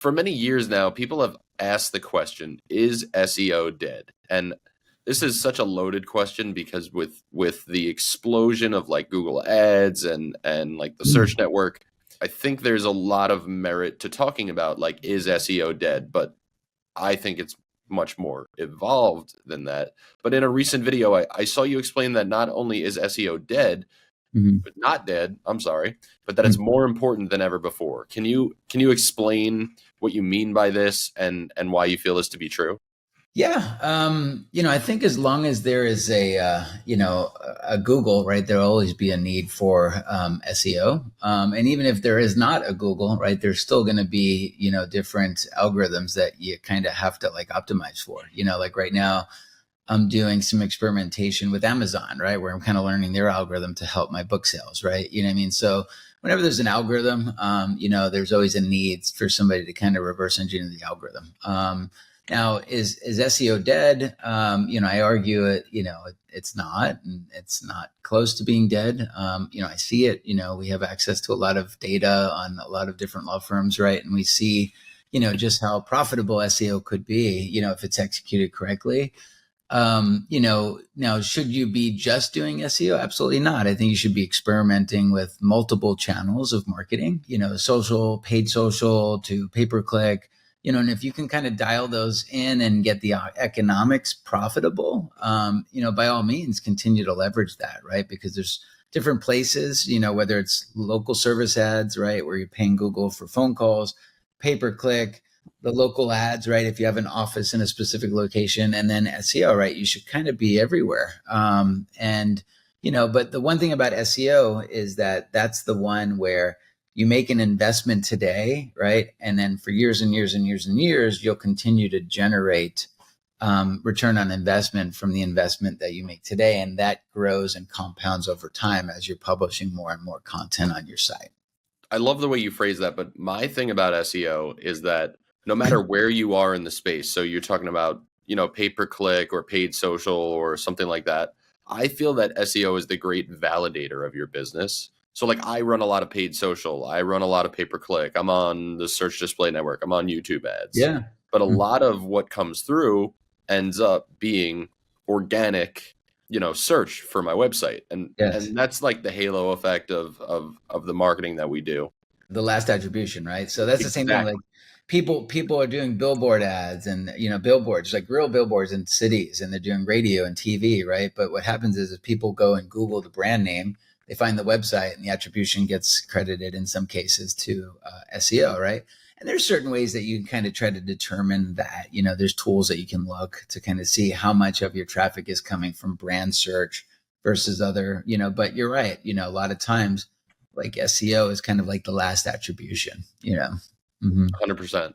For many years now, people have asked the question, is SEO dead? And this is such a loaded question because with the explosion of like Google Ads and like the search network, I think there's a lot of merit to talking about like, is SEO dead? But I think it's much more evolved than that. But in a recent video, I saw you explain that not only is SEO dead, but not dead, I'm sorry, but that it's more important than ever before. Can you explain what you mean by this and why you feel this to be true? Yeah. I think as long as there is a Google, right, there'll always be a need for SEO. And even if there is not a Google, right, there's still going to be, different algorithms that you kind of have to like optimize for, like right now, I'm doing some experimentation with Amazon, right, where I'm kind of learning their algorithm to help my book sales, right? You know what I mean? So whenever there's an algorithm, there's always a need for somebody to kind of reverse engineer the algorithm. Now, is SEO dead? I argue it's not, and it's not close to being dead. I see it. We have access to a lot of data on a lot of different law firms, right? And we see, just how profitable SEO could be, if it's executed correctly. Now, should you be just doing SEO? Absolutely not. I think you should be experimenting with multiple channels of marketing, social, paid social to pay-per-click, and if you can kind of dial those in and get the economics profitable, by all means, continue to leverage that, right? Because there's different places, whether it's local service ads, right, where you're paying Google for phone calls, pay-per-click, the local ads, right? If you have an office in a specific location, and then SEO, right? You should kind of be everywhere. But the one thing about SEO is that that's the one where you make an investment today, right? And then for years and years and years and years, you'll continue to generate return on investment from the investment that you make today. And that grows and compounds over time as you're publishing more and more content on your site. I love the way you phrase that, but my thing about SEO is that no matter where you are in the space, so you're talking about, pay-per-click or paid social or something like that, I feel that SEO is the great validator of your business. So like I run a lot of paid social, I run a lot of pay-per-click, I'm on the search display network, I'm on YouTube ads. Yeah. But a lot of what comes through ends up being organic, search for my website. And Yes. and that's like the halo effect of the marketing that we do. The last attribution, right? So that's the same thing. Like people are doing billboard ads and billboards, like real billboards in cities, and they're doing radio and TV, right? But what happens is people go and Google the brand name, they find the website, and the attribution gets credited in some cases to SEO, right? And there's certain ways that you can kind of try to determine that. There's tools that you can look to kind of see how much of your traffic is coming from brand search versus other, but you're right. A lot of times like SEO is kind of like the last attribution, 100%.